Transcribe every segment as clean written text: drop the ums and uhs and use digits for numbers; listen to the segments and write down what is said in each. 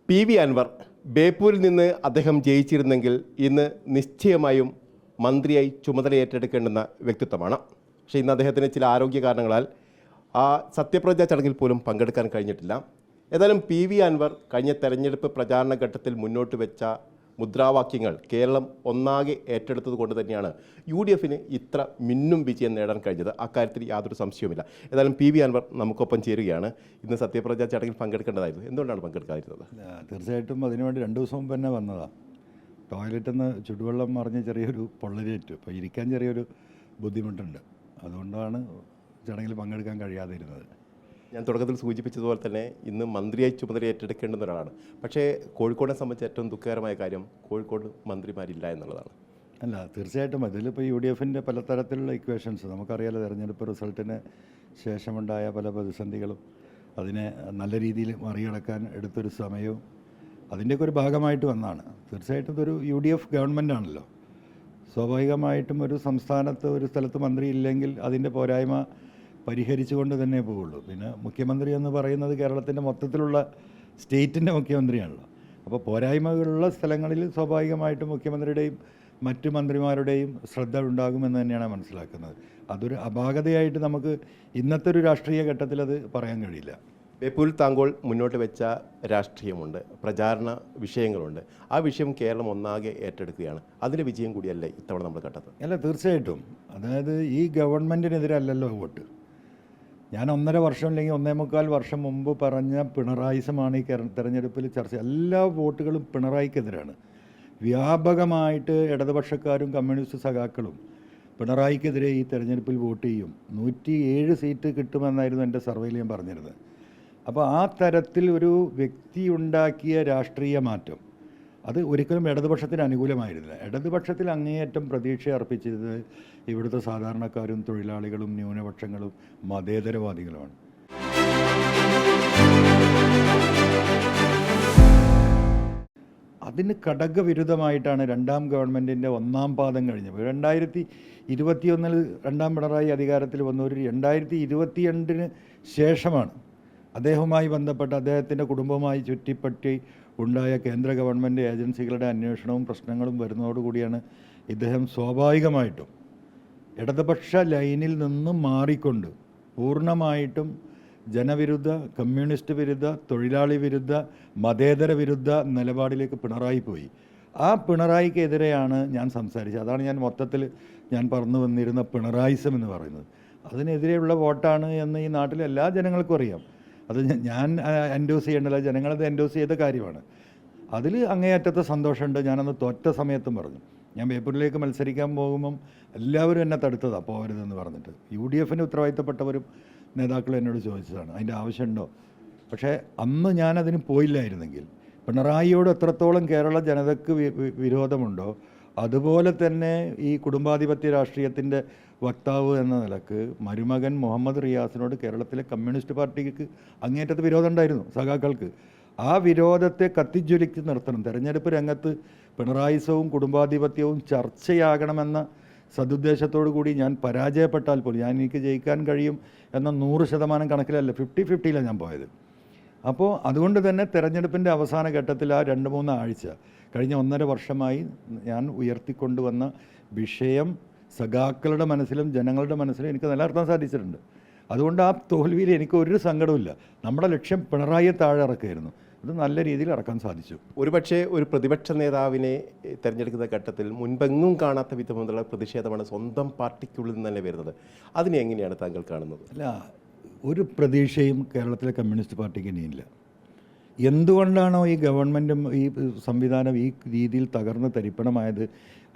PV Anwar ബേപ്പൂരിൽ നിന്ന് അദ്ദേഹം ജയിച്ചിരുന്നെങ്കിൽ ഇന്ന് നിശ്ചയമായും മന്ത്രിയായി ചുമതല ഏറ്റെടുക്കേണ്ടുന്ന വ്യക്തിത്വമാണ്. പക്ഷേ ഇന്ന് അദ്ദേഹത്തിന് ചില ആരോഗ്യ കാരണങ്ങളാൽ ആ സത്യപ്രതിജ്ഞാ ചടങ്ങിൽ പോലും പങ്കെടുക്കാൻ കഴിഞ്ഞിട്ടില്ല. ഏതായാലും PV അൻവർ കഴിഞ്ഞ തെരഞ്ഞെടുപ്പ് പ്രചാരണ ഘട്ടത്തിൽ മുന്നോട്ട് വെച്ച മുദ്രാവാക്യങ്ങൾ കേരളം ഒന്നാകെ ഏറ്റെടുത്തത് കൊണ്ട് തന്നെയാണ് UDFന് ഇത്ര മിന്നും വിജയം നേടാൻ കഴിഞ്ഞത്. അക്കാര്യത്തിൽ യാതൊരു സംശയവുമില്ല. ഏതായാലും PV അൻവർ നമുക്കൊപ്പം ചേരുകയാണ്. ഇന്ന് സത്യപ്രതിജ്ഞാ ചടങ്ങിൽ പങ്കെടുക്കേണ്ടതായിരുന്നു. എന്തുകൊണ്ടാണ് പങ്കെടുക്കാതിരുന്നത്? തീർച്ചയായിട്ടും അതിനുവേണ്ടി 2 ദിവസം മുമ്പ് തന്നെ വന്നതാണ്. ടോയ്ലറ്റിൽ നിന്ന് ചുടുവെള്ളം മറിഞ്ഞ് ചെറിയൊരു പൊള്ളലേറ്റു. അപ്പോൾ ഇരിക്കാൻ ചെറിയൊരു ബുദ്ധിമുട്ടുണ്ട്. അതുകൊണ്ടാണ് ചടങ്ങിൽ പങ്കെടുക്കാൻ കഴിയാതിരുന്നത്. ഞാൻ തുടക്കത്തിൽ സൂചിപ്പിച്ചതുപോലെ തന്നെ ഇന്ന് മന്ത്രിയായി ചുമതല ഏറ്റെടുക്കേണ്ടുന്ന ഒരാളാണ്. പക്ഷേ കോഴിക്കോടിനെ സംബന്ധിച്ച് ഏറ്റവും ദുഃഖകരമായ കാര്യം കോഴിക്കോട് മന്ത്രിമാരില്ല എന്നുള്ളതാണ്. അല്ല, തീർച്ചയായിട്ടും അതിലിപ്പോൾ UDFൻ്റെ പലതരത്തിലുള്ള ഇക്വേഷൻസ് നമുക്കറിയാലോ. തെരഞ്ഞെടുപ്പ് റിസൾട്ടിന് ശേഷമുണ്ടായ പല പ്രതിസന്ധികളും അതിനെ നല്ല രീതിയിൽ മറികടക്കാൻ എടുത്തൊരു സമയവും അതിൻ്റെയൊക്കെ ഒരു ഭാഗമായിട്ട് വന്നതാണ്. തീർച്ചയായിട്ടും ഇതൊരു UDF ഗവൺമെൻറ്റാണല്ലോ. സ്വാഭാവികമായിട്ടും ഒരു സംസ്ഥാനത്ത് ഒരു സ്ഥലത്ത് മന്ത്രി ഇല്ലെങ്കിൽ അതിൻ്റെ പോരായ്മ പരിഹരിച്ചുകൊണ്ട് തന്നെ പോവുള്ളൂ. പിന്നെ മുഖ്യമന്ത്രി എന്ന് പറയുന്നത് കേരളത്തിൻ്റെ മൊത്തത്തിലുള്ള സ്റ്റേറ്റിൻ്റെ മുഖ്യമന്ത്രിയാണല്ലോ. അപ്പോൾ പോരായ്മകളുള്ള സ്ഥലങ്ങളിൽ സ്വാഭാവികമായിട്ടും മുഖ്യമന്ത്രിയുടെയും മറ്റു മന്ത്രിമാരുടെയും ശ്രദ്ധ ഉണ്ടാകുമെന്ന് തന്നെയാണ് മനസ്സിലാക്കുന്നത്. അതൊരു അപാകതയായിട്ട് നമുക്ക് ഇന്നത്തെ ഒരു രാഷ്ട്രീയ ഘട്ടത്തിൽ അത് പറയാൻ കഴിയില്ല. ബേപ്പൂരിൽ താങ്കൾ മുന്നോട്ട് വെച്ച രാഷ്ട്രീയമുണ്ട്, പ്രചാരണ വിഷയങ്ങളുണ്ട്. ആ വിഷയം കേരളം ഒന്നാകെ ഏറ്റെടുക്കുകയാണ്. അതിൻ്റെ വിജയം കൂടിയല്ലേ ഇത്തവണ നമ്മൾ കണ്ടത്? അല്ല, തീർച്ചയായിട്ടും. അതായത് ഈ ഗവൺമെൻറ്റിനെതിരല്ലല്ലോ വോട്ട്. ഞാൻ 1.5 വർഷം അല്ലെങ്കിൽ 1.25 വർഷം മുമ്പ് പറഞ്ഞ പിണറായിസമാണ് ഈ തെരഞ്ഞെടുപ്പിൽ ചർച്ച. എല്ലാ വോട്ടുകളും പിണറായിക്കെതിരാണ്. വ്യാപകമായിട്ട് ഇടതുപക്ഷക്കാരും കമ്മ്യൂണിസ്റ്റ് സഖാക്കളും പിണറായിക്കെതിരെ ഈ തെരഞ്ഞെടുപ്പിൽ വോട്ട് ചെയ്യും. 107 സീറ്റ് കിട്ടുമെന്നായിരുന്നു എൻ്റെ സർവേയിൽ ഞാൻ പറഞ്ഞിരുന്നത്. അപ്പോൾ ആ തരത്തിൽ ഒരു വ്യക്തി ഉണ്ടാക്കിയ രാഷ്ട്രീയ മാറ്റം അത് ഒരിക്കലും ഇടതുപക്ഷത്തിന് അനുകൂലമായിരുന്നില്ല. ഇടതുപക്ഷത്തിൽ അങ്ങേയറ്റം പ്രതീക്ഷ അർപ്പിച്ചത് ഇവിടുത്തെ സാധാരണക്കാരും തൊഴിലാളികളും ന്യൂനപക്ഷങ്ങളും മതേതരവാദികളുമാണ്. അതിന് ഘടകവിരുദ്ധമായിട്ടാണ് രണ്ടാം ഗവൺമെൻറ്റിൻ്റെ 1ാം പാദം കഴിഞ്ഞത്. 2021 രണ്ടാം പിണറായി അധികാരത്തിൽ വന്നവർ 2022 ശേഷമാണ് അദ്ദേഹവുമായി ബന്ധപ്പെട്ട് അദ്ദേഹത്തിൻ്റെ കുടുംബവുമായി ചുറ്റിപ്പറ്റി ഉണ്ടായ കേന്ദ്ര ഗവൺമെൻറ് ഏജൻസികളുടെ അന്വേഷണവും പ്രശ്നങ്ങളും വരുന്നതോടുകൂടിയാണ് ഇദ്ദേഹം സ്വാഭാവികമായിട്ടും ഇടതുപക്ഷ ലൈനിൽ നിന്നും മാറിക്കൊണ്ട് പൂർണ്ണമായിട്ടും ജനവിരുദ്ധ, കമ്മ്യൂണിസ്റ്റ് വിരുദ്ധ, തൊഴിലാളി വിരുദ്ധ, മതേതര വിരുദ്ധ നിലപാടിലേക്ക് പിണറായി പോയി. ആ പിണറായിക്കെതിരെയാണ് ഞാൻ സംസാരിച്ചത്. അതാണ് ഞാൻ മൊത്തത്തിൽ ഞാൻ പറഞ്ഞു വന്നിരുന്ന പിണറായിസം എന്ന് പറയുന്നത്. അതിനെതിരെയുള്ള വോട്ടാണ് എന്ന് ഈ നാട്ടിലെ എല്ലാ ജനങ്ങൾക്കും അറിയാം. അത് ഞാൻ എൻഡോസ് ചെയ്യേണ്ടല്ല, ജനങ്ങളത് എൻഡോസ് ചെയ്ത കാര്യമാണ്. അതിൽ അങ്ങേയറ്റത്തെ സന്തോഷമുണ്ട്. ഞാനന്ന് തോറ്റ സമയത്തും പറഞ്ഞു, ഞാൻ ബേപ്പൂരിലേക്ക് മത്സരിക്കാൻ പോകുമ്പം എല്ലാവരും എന്നെ തടുത്തതാണ് പോകരുതെന്ന് പറഞ്ഞിട്ട്. UDFന് ഉത്തരവാദിത്തപ്പെട്ടവരും നേതാക്കളും എന്നോട് ചോദിച്ചതാണ് അതിൻ്റെ ആവശ്യമുണ്ടോ. പക്ഷേ അന്ന് ഞാനതിന് പോയില്ലായിരുന്നെങ്കിൽ പിണറായിയോട് എത്രത്തോളം കേരള ജനതയ്ക്ക് വിരോധമുണ്ടോ അതുപോലെ തന്നെ ഈ കുടുംബാധിപത്യ രാഷ്ട്രീയത്തിൻ്റെ വക്താവ് എന്ന നിലക്ക് മരുമകൻ മുഹമ്മദ് റിയാസിനോട് കേരളത്തിലെ കമ്മ്യൂണിസ്റ്റ് പാർട്ടിക്ക് അങ്ങേറ്റത്ത് വിരോധം ഉണ്ടായിരുന്നു, സഖാക്കൾക്ക്. ആ വിരോധത്തെ കത്തിജ്വലിച്ച് നിർത്തണം. തെരഞ്ഞെടുപ്പ് രംഗത്ത് പിണറായിസവും കുടുംബാധിപത്യവും ചർച്ചയാകണമെന്ന സതുദ്ദേശത്തോടു കൂടി ഞാൻ പരാജയപ്പെട്ടാൽ പോലും എനിക്ക് ജയിക്കാൻ കഴിയും എന്ന 100% കണക്കിലല്ല, 50-50 ഞാൻ പോയത്. അപ്പോൾ അതുകൊണ്ട് തന്നെ തെരഞ്ഞെടുപ്പിൻ്റെ അവസാന ഘട്ടത്തിൽ ആ 2-3 ആഴ്ച കഴിഞ്ഞ 1.5 വർഷമായി ഞാൻ ഉയർത്തിക്കൊണ്ടുവന്ന വിഷയം സഖാക്കളുടെ മനസ്സിലും ജനങ്ങളുടെ മനസ്സിലും എനിക്ക് നിലനിർത്താൻ സാധിച്ചിട്ടുണ്ട്. അതുകൊണ്ട് ആ തോൽവിയിൽ എനിക്ക് ഒരു സങ്കടമില്ല. നമ്മുടെ ലക്ഷ്യം പിണറായിയെ താഴെ ഇറക്കുകയായിരുന്നു. അത് നല്ല രീതിയിൽ ഇറക്കാൻ സാധിച്ചു. ഒരുപക്ഷെ ഒരു പ്രതിപക്ഷ നേതാവിനെ തിരഞ്ഞെടുക്കുന്ന ഘട്ടത്തിൽ മുൻപെങ്ങും കാണാത്ത വിധമുള്ള പ്രതിഷേധമാണ് സ്വന്തം പാർട്ടിക്കുള്ളിൽ നിന്ന് തന്നെ വരുന്നത്. അതിനെ എങ്ങനെയാണ് താങ്കൾ കാണുന്നത്? അല്ല, ഒരു പ്രതീക്ഷയും കേരളത്തിലെ കമ്മ്യൂണിസ്റ്റ് പാർട്ടിക്ക് ഇനിയില്ല. എന്തുകൊണ്ടാണോ ഈ ഗവൺമെൻറ്റും ഈ സംവിധാനം ഈ രീതിയിൽ തകർന്ന് തരിപ്പണമായത്,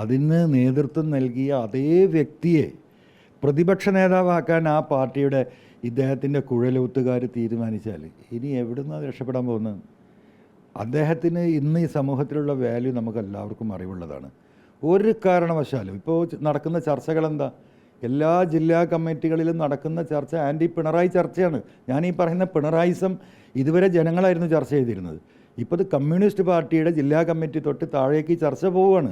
അതിന് നേതൃത്വം നൽകിയ അതേ വ്യക്തിയെ പ്രതിപക്ഷ നേതാവാക്കാൻ ആ പാർട്ടിയുടെ ഇദ്ദേഹത്തിൻ്റെ കുഴലൂത്തുകാർ തീരുമാനിച്ചാൽ ഇനി എവിടുന്ന് രക്ഷപ്പെടാൻ പോകുന്നത്? അദ്ദേഹത്തിന് ഇന്ന് ഈ സമൂഹത്തിലുള്ള വാല്യൂ നമുക്ക് എല്ലാവർക്കും അറിവുള്ളതാണ്. ഒരു കാരണവശാലും ഇപ്പോൾ നടക്കുന്ന ചർച്ചകളെന്താ? എല്ലാ ജില്ലാ കമ്മിറ്റികളിലും നടക്കുന്ന ചർച്ച ആൻറ്റി പിണറായി ചർച്ചയാണ്. ഞാൻ ഈ പറയുന്ന പിണറായിസം ഇതുവരെ ജനങ്ങളായിരുന്നു ചർച്ച ചെയ്തിരുന്നത്. ഇപ്പോൾ ഇത് കമ്മ്യൂണിസ്റ്റ് പാർട്ടിയുടെ ജില്ലാ കമ്മിറ്റി തൊട്ട് താഴേക്ക് ചർച്ച പോവുകയാണ്.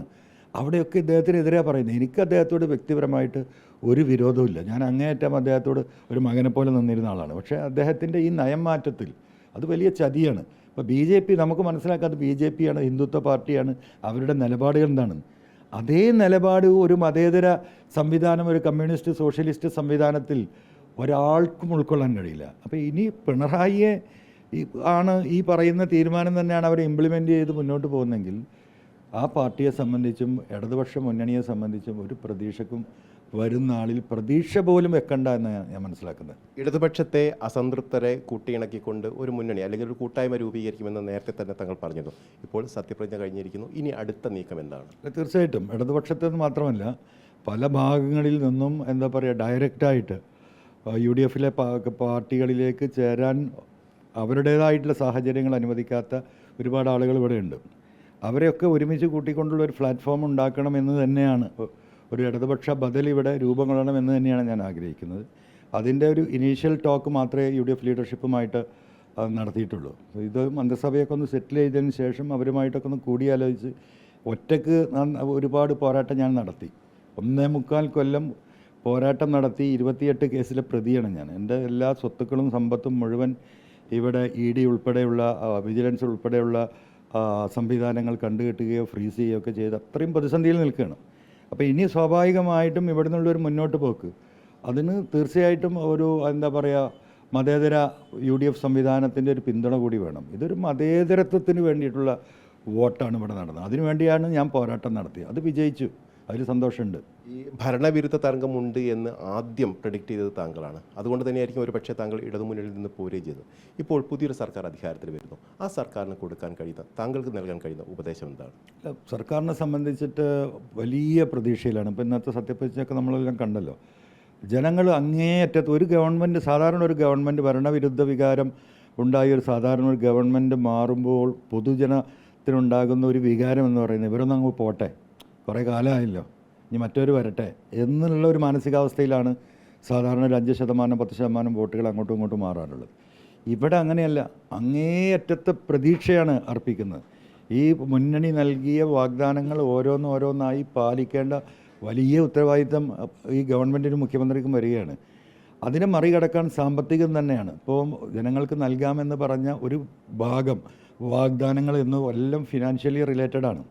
അവിടെയൊക്കെ ഇദ്ദേഹത്തിനെതിരെ പറയുന്നത്. എനിക്ക് അദ്ദേഹത്തോട് വ്യക്തിപരമായിട്ട് ഒരു വിരോധമില്ല. ഞാൻ അങ്ങേയറ്റം അദ്ദേഹത്തോട് ഒരു മകനെ പോലെ നിന്നിരുന്ന ആളാണ്. പക്ഷേ അദ്ദേഹത്തിൻ്റെ ഈ നയം മാറ്റത്തിൽ അത് വലിയ ചതിയാണ്. ഇപ്പോൾ BJP നമുക്ക് മനസ്സിലാക്കാത്ത BJP ആണ്, ഹിന്ദുത്വ പാർട്ടിയാണ്, അവരുടെ നിലപാടുകൾ എന്താണ്? അതേ നിലപാട് ഒരു മതേതര സംവിധാനം, ഒരു കമ്മ്യൂണിസ്റ്റ് സോഷ്യലിസ്റ്റ് സംവിധാനത്തിൽ ഒരാൾക്കും ഉൾക്കൊള്ളാൻ കഴിയില്ല. അപ്പോൾ ഇനി പിണറായിയെ ആണ് ഈ പറയുന്ന തീരുമാനം തന്നെയാണ് അവർ ഇംപ്ലിമെൻ്റ് ചെയ്ത് മുന്നോട്ട് പോകുന്നതെങ്കിൽ ആ പാർട്ടിയെ സംബന്ധിച്ചും ഇടതുപക്ഷ മുന്നണിയെ സംബന്ധിച്ചും ഒരു പ്രതീക്ഷക്കും വരും നാളിൽ പ്രതീക്ഷ പോലും വെക്കണ്ട എന്നാണ് ഞാൻ മനസ്സിലാക്കുന്നത്. ഇടതുപക്ഷത്തെ അസംതൃപ്തരെ കൂട്ടിയിണക്കിക്കൊണ്ട് ഒരു മുന്നണി അല്ലെങ്കിൽ ഒരു കൂട്ടായ്മ രൂപീകരിക്കുമെന്ന് നേരത്തെ തന്നെ തങ്ങൾ പറഞ്ഞിരുന്നു. ഇപ്പോൾ സത്യപ്രതിജ്ഞ കഴിഞ്ഞിരിക്കുന്നു. ഇനി അടുത്ത നീക്കം എന്താണ്? തീർച്ചയായിട്ടും ഇടതുപക്ഷത്തിൽ നിന്ന് മാത്രമല്ല പല ഭാഗങ്ങളിൽ നിന്നും എന്താ പറയുക ഡയറക്റ്റായിട്ട് UDFലെ പാർട്ടികളിലേക്ക് ചേരാൻ അവരുടേതായിട്ടുള്ള സാഹചര്യങ്ങൾ അനുവദിക്കാത്ത ഒരുപാട് ആളുകൾ ഇവിടെയുണ്ട്. അവരെയൊക്കെ ഒരുമിച്ച് കൂട്ടിക്കൊണ്ടുള്ള ഒരു പ്ലാറ്റ്ഫോം ഉണ്ടാക്കണമെന്ന് തന്നെയാണ്, ഒരു ഇടതുപക്ഷ ബദൽ ഇവിടെ രൂപം കൊള്ളണമെന്ന് തന്നെയാണ് ഞാൻ ആഗ്രഹിക്കുന്നത്. അതിൻ്റെ ഒരു ഇനീഷ്യൽ ടോക്ക് മാത്രമേ UDF ലീഡർഷിപ്പുമായിട്ട് നടത്തിയിട്ടുള്ളൂ. ഇത് മന്ത്രിസഭയൊക്കെ ഒന്ന് സെറ്റിൽ ചെയ്തതിന് ശേഷം അവരുമായിട്ടൊക്കെ ഒന്ന് കൂടിയാലോചിച്ച് ഒറ്റയ്ക്ക് ഒരുപാട് പോരാട്ടം ഞാൻ നടത്തി. 1.25 കൊല്ലം പോരാട്ടം നടത്തി 28 കേസിലെ പ്രതിയാണ് ഞാൻ. എൻ്റെ എല്ലാ സ്വത്തുക്കളും സമ്പത്തും മുഴുവൻ ഇവിടെ ED ഉൾപ്പെടെയുള്ള വിജിലൻസ് ഉൾപ്പെടെയുള്ള സംവിധാനങ്ങൾ കണ്ടുകെട്ടുകയോ ഫ്രീസ് ചെയ്യുകയോ ഒക്കെ ചെയ്ത് അത്രയും പ്രതിസന്ധിയിൽ നിൽക്കുകയാണ്. അപ്പോൾ ഇനി സ്വാഭാവികമായിട്ടും ഇവിടെ നിന്നുള്ളൊരു മുന്നോട്ട് പോക്ക് അതിന് തീർച്ചയായിട്ടും ഒരു എന്താ പറയുക മതേതര UDF സംവിധാനത്തിൻ്റെ ഒരു പിന്തുണ കൂടി വേണം. ഇതൊരു മതേതരത്വത്തിന് വേണ്ടിയിട്ടുള്ള വോട്ടാണ് ഇവിടെ നടന്നത്. അതിനുവേണ്ടിയാണ് ഞാൻ പോരാട്ടം നടത്തിയത്. അത് വിജയിച്ചു, അതിൽ സന്തോഷമുണ്ട്. ഈ ഭരണവിരുദ്ധ തരംഗമുണ്ട് എന്ന് ആദ്യം പ്രഡിക്റ്റ് ചെയ്തത് താങ്കളാണ്. അതുകൊണ്ട് തന്നെയായിരിക്കും ഒരു പക്ഷേ താങ്കൾ ഇടതുമുന്നണിയിൽ നിന്ന് പോരുകയും ചെയ്തത്. ഇപ്പോൾ പുതിയൊരു സർക്കാർ അധികാരത്തിൽ വരുന്നു. ആ സർക്കാരിന് കൊടുക്കാൻ കഴിയുന്ന, താങ്കൾക്ക് നൽകാൻ കഴിയുന്ന ഉപദേശം എന്താണ്? സർക്കാരിനെ സംബന്ധിച്ചിട്ട് വലിയ പ്രതീക്ഷയിലാണ്. ഇപ്പോൾ ഇന്നത്തെ സത്യപ്രതിജ്ഞയൊക്കെ നമ്മളെല്ലാം കണ്ടല്ലോ. ജനങ്ങൾ അങ്ങേയറ്റത്ത് ഒരു ഗവൺമെൻറ്, സാധാരണ ഒരു ഗവൺമെൻറ് ഭരണവിരുദ്ധ വികാരം ഉണ്ടായ ഒരു സാധാരണ ഒരു ഗവൺമെൻറ് മാറുമ്പോൾ പൊതുജനത്തിനുണ്ടാകുന്ന ഒരു വികാരം എന്ന് പറയുന്നത് ഇവരൊന്നും അങ്ങ് പോട്ടെ, കുറേ കാലമായല്ലോ, ഇനി മറ്റൊരു വരട്ടെ എന്നുള്ള ഒരു മാനസികാവസ്ഥയിലാണ് സാധാരണ ഒരു 5%, 10% വോട്ടുകൾ അങ്ങോട്ടും ഇങ്ങോട്ടും മാറാറുള്ളത്. ഇവിടെ അങ്ങനെയല്ല, അങ്ങേയറ്റത്തെ പ്രതീക്ഷയാണ് അർപ്പിക്കുന്നത്. ഈ മുന്നണി നൽകിയ വാഗ്ദാനങ്ങൾ ഓരോന്നായി പാലിക്കേണ്ട വലിയ ഉത്തരവാദിത്തം ഈ ഗവൺമെൻറ്റിനും മുഖ്യമന്ത്രിക്കും വരികയാണ്. അതിനെ മറികടക്കാൻ സാമ്പത്തികം തന്നെയാണ്. ഇപ്പോൾ ജനങ്ങൾക്ക് നൽകാമെന്ന് പറഞ്ഞ ഒരു ഭാഗം വാഗ്ദാനങ്ങൾ എന്ന് എല്ലാം ഫിനാൻഷ്യലി റിലേറ്റഡാണ്.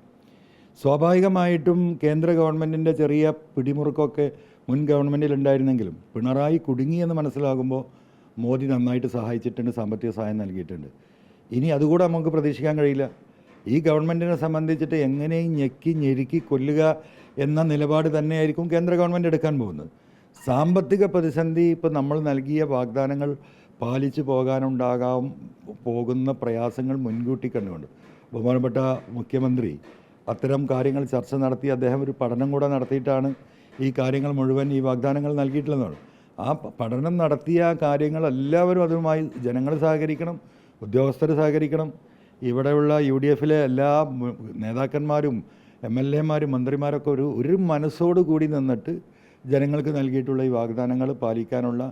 സ്വാഭാവികമായിട്ടും കേന്ദ്ര ഗവൺമെൻറ്റിൻ്റെ ചെറിയ പിടിമുറുക്കമൊക്കെ മുൻ ഗവൺമെൻറ്റിൽ ഉണ്ടായിരുന്നെങ്കിലും പിണറായി കുടുങ്ങിയെന്ന് മനസ്സിലാകുമ്പോൾ മോദി നന്നായിട്ട് സഹായിച്ചിട്ടുണ്ട്, സാമ്പത്തിക സഹായം നൽകിയിട്ടുണ്ട്. ഇനി അതുകൂടെ നമുക്ക് പ്രതീക്ഷിക്കാൻ കഴിയില്ല. ഈ ഗവൺമെൻറ്റിനെ സംബന്ധിച്ചിട്ട് എങ്ങനെയും ഞെക്കി ഞെരുക്കി കൊല്ലുക എന്ന നിലപാട് തന്നെയായിരിക്കും കേന്ദ്ര ഗവൺമെൻറ് എടുക്കാൻ പോകുന്നത്. സാമ്പത്തിക പ്രതിസന്ധി ഇപ്പോൾ നമ്മൾ നൽകിയ വാഗ്ദാനങ്ങൾ പാലിച്ചു പോകാനുണ്ടാകാൻ പോകുന്ന പ്രയാസങ്ങൾ മുൻകൂട്ടി കണ്ടുകൊണ്ട് ബഹുമാനപ്പെട്ട മുഖ്യമന്ത്രി അത്തരം കാര്യങ്ങൾ ചർച്ച നടത്തി അദ്ദേഹം ഒരു പഠനം കൂടെ നടത്തിയിട്ടാണ് ഈ കാര്യങ്ങൾ മുഴുവൻ ഈ വാഗ്ദാനങ്ങൾ നൽകിയിട്ടുള്ളതാണ്. ആ പഠനം നടത്തിയ കാര്യങ്ങൾ എല്ലാവരും അതുമായി ജനങ്ങൾ സഹകരിക്കണം, ഉദ്യോഗസ്ഥർ സഹകരിക്കണം. ഇവിടെയുള്ള UDFലെ എല്ലാ നേതാക്കന്മാരും MLAമാരും മന്ത്രിമാരൊക്കെ ഒരു മനസ്സോടു കൂടി നിന്നിട്ട് ജനങ്ങൾക്ക് നൽകിയിട്ടുള്ള ഈ വാഗ്ദാനങ്ങൾ പാലിക്കാനുള്ള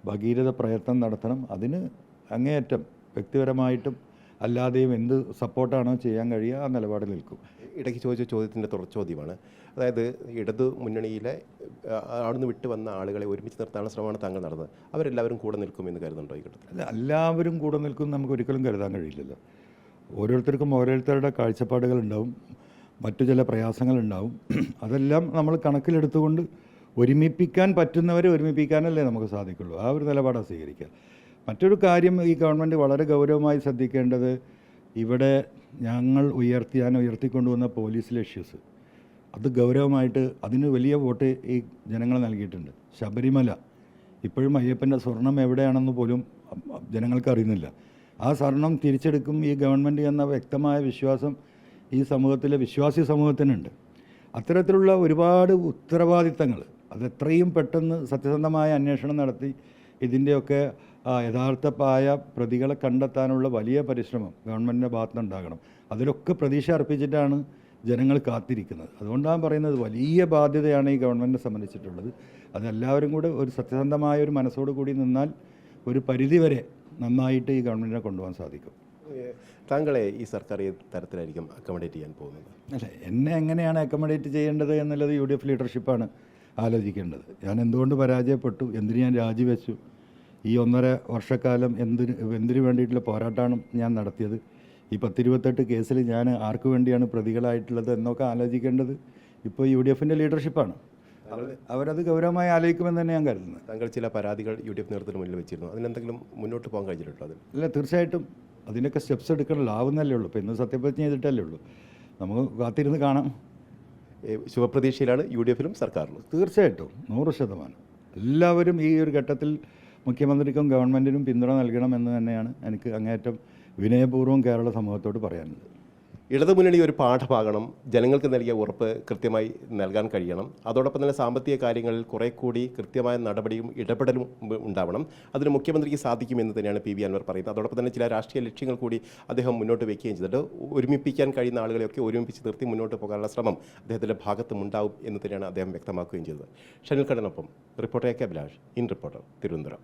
ഭഗീരഥ പ്രയത്നം നടത്തണം. അതിന് അങ്ങേയറ്റം വ്യക്തിപരമായിട്ടും അല്ലാതെയും എന്ത് സപ്പോർട്ടാണോ ചെയ്യാൻ കഴിയുക ആ നിലപാടിൽ നിൽക്കും. ഇടയ്ക്ക് ചോദിച്ച ചോദ്യത്തിൻ്റെ തുടർച്ചോദ്യമാണ്. അതായത് ഇടതു മുന്നണിയിലെ അവിടുന്ന് വിട്ടു വന്ന ആളുകളെ ഒരുമിച്ച് നിർത്താനുള്ള ശ്രമമാണ് താങ്കൾ നടന്നത്. അവരെല്ലാവരും കൂടെ നിൽക്കുമെന്ന് കരുതുന്നുണ്ടോ ഈ ഘട്ടത്തിൽ? അല്ല, എല്ലാവരും കൂടെ നിൽക്കും നമുക്ക് ഒരിക്കലും കരുതാൻ കഴിയില്ലല്ലോ. ഓരോരുത്തർക്കും ഓരോരുത്തരുടെ കാഴ്ചപ്പാടുകളുണ്ടാവും, മറ്റു ചില പ്രയാസങ്ങളുണ്ടാവും. അതെല്ലാം നമ്മൾ കണക്കിലെടുത്തുകൊണ്ട് ഒരുമിപ്പിക്കാൻ പറ്റുന്നവരെ ഒരുമിപ്പിക്കാനല്ലേ നമുക്ക് സാധിക്കുള്ളൂ. ആ ഒരു നിലപാടാണ് സ്വീകരിക്കുക. മറ്റൊരു കാര്യം ഈ ഗവൺമെൻറ് വളരെ ഗൗരവമായി ശ്രദ്ധിക്കേണ്ടത്, ഇവിടെ ഞങ്ങൾ ഉയർത്തിക്കൊണ്ടുവന്ന പോലീസിലെ ഇഷ്യൂസ് അത് ഗൗരവമായിട്ട് അതിന് വലിയ വോട്ട് ഈ ജനങ്ങൾ നൽകിയിട്ടുണ്ട്. ശബരിമല ഇപ്പോഴും അയ്യപ്പൻ്റെ സ്വർണം എവിടെയാണെന്ന് പോലും ജനങ്ങൾക്ക് അറിയുന്നില്ല. ആ സ്വർണം തിരിച്ചെടുക്കും ഈ ഗവൺമെൻറ് എന്ന വ്യക്തമായ വിശ്വാസം ഈ സമൂഹത്തിലെ വിശ്വാസി സമൂഹത്തിനുണ്ട്. അത്തരത്തിലുള്ള ഒരുപാട് ഉത്തരവാദിത്തങ്ങൾ അതെത്രയും പെട്ടെന്ന് സത്യസന്ധമായ അന്വേഷണം നടത്തി ഇതിൻ്റെയൊക്കെ യഥാർത്ഥമായ പ്രതികളെ കണ്ടെത്താനുള്ള വലിയ പരിശ്രമം ഗവൺമെൻറ്റിൻ്റെ ഭാഗത്തുനിന്നുണ്ടാകണം. അതിലൊക്കെ പ്രതീക്ഷ അർപ്പിച്ചിട്ടാണ് ജനങ്ങൾ കാത്തിരിക്കുന്നത്. അതുകൊണ്ടാണ് പറയുന്നത് വലിയ ബാധ്യതയാണ് ഈ ഗവൺമെൻറ്റിനെ സംബന്ധിച്ചിട്ടുള്ളത്. അതെല്ലാവരും കൂടെ ഒരു സത്യസന്ധമായ ഒരു മനസ്സോടു കൂടി നിന്നാൽ ഒരു പരിധിവരെ നന്നായിട്ട് ഈ ഗവൺമെൻറ്റിനെ കൊണ്ടുപോകാൻ സാധിക്കും. താങ്കളെ ഈ സർക്കാർ ഏത് തരത്തിലായിരിക്കും അക്കോമഡേറ്റ് ചെയ്യാൻ പോകുന്നത്? അല്ല, എന്നെ എങ്ങനെയാണ് അക്കോമഡേറ്റ് ചെയ്യേണ്ടത് എന്നുള്ളത് UDF ലീഡർഷിപ്പാണ് ആലോചിക്കേണ്ടത്. ഞാൻ എന്തുകൊണ്ട് പരാജയപ്പെട്ടു, എന്തിന് ഞാൻ രാജിവെച്ചു, ഈ 1.5 വർഷക്കാലം എന്തിനു വേണ്ടിയിട്ടുള്ള പോരാട്ടമാണ് ഞാൻ നടത്തിയത്, ഈ 10-28 കേസിൽ ഞാൻ ആർക്ക് വേണ്ടിയാണ് പ്രതികളായിട്ടുള്ളത് എന്നൊക്കെ ആലോചിക്കേണ്ടത് ഇപ്പോൾ UDF ലീഡർഷിപ്പാണ്. അവരത് ഗൗരവമായി ആലോചിക്കുമെന്ന് തന്നെ ഞാൻ കരുതുന്നത്. താങ്കൾ ചില പരാതികൾ UDF നേതൃത്വത്തിന് മുന്നിൽ വെച്ചിരുന്നു. അതിനെന്തെങ്കിലും മുന്നോട്ട് പോകാൻ കഴിഞ്ഞിട്ടുണ്ടോ? അതിൽ അല്ല, തീർച്ചയായിട്ടും അതിനൊക്കെ സ്റ്റെപ്സ് എടുക്കണമല്ലോ, ആവുന്നല്ലേ ഉള്ളൂ. ഇപ്പോൾ ഇന്ന് സത്യപ്രതിജ്ഞ ചെയ്തിട്ടല്ലേ ഉള്ളൂ. നമുക്ക് കാത്തിരുന്ന് കാണാം. ശുഭപ്രതീക്ഷയിലാണ് UDF സർക്കാരിലും. തീർച്ചയായിട്ടും 100%. എല്ലാവരും ഈ ഒരു ഘട്ടത്തിൽ മുഖ്യമന്ത്രിക്കും ഗവൺമെൻറ്റിനും പിന്തുണ നൽകണമെന്ന് തന്നെയാണ് എനിക്ക് അങ്ങേയറ്റം വിനയപൂർവ്വം കേരള സമൂഹത്തോട് പറയാനുള്ളത്. ഇടതുമുന്നണി ഒരു പാഠഭാഗണം, ജനങ്ങൾക്ക് നൽകിയ ഉറപ്പ് കൃത്യമായി നൽകാൻ കഴിയണം. അതോടൊപ്പം തന്നെ സാമ്പത്തിക കാര്യങ്ങളിൽ കുറെ കൂടി കൃത്യമായ നടപടിയും ഇടപെടലും ഉണ്ടാവണം. അതിന് മുഖ്യമന്ത്രിക്ക് സാധിക്കുമെന്ന് തന്നെയാണ് PV അൻവർ പറയുന്നത്. അതോടൊപ്പം തന്നെ ചില രാഷ്ട്രീയ ലക്ഷ്യങ്ങൾ കൂടി അദ്ദേഹം മുന്നോട്ട് വയ്ക്കുകയും ചെയ്തിട്ട് ഒരുമിപ്പിക്കാൻ കഴിയുന്ന ആളുകളെയൊക്കെ ഒരുമിപ്പിച്ച് നിർത്തി മുന്നോട്ട് പോകാനുള്ള ശ്രമം അദ്ദേഹത്തിൻ്റെ ഭാഗത്തും ഉണ്ടാവും എന്ന് തന്നെയാണ് അദ്ദേഹം വ്യക്തമാക്കുകയും ചെയ്തത്. ഷനിൽ കടനൊപ്പം reporter AK Abhilash, in reporter, Thiruvananthapuram.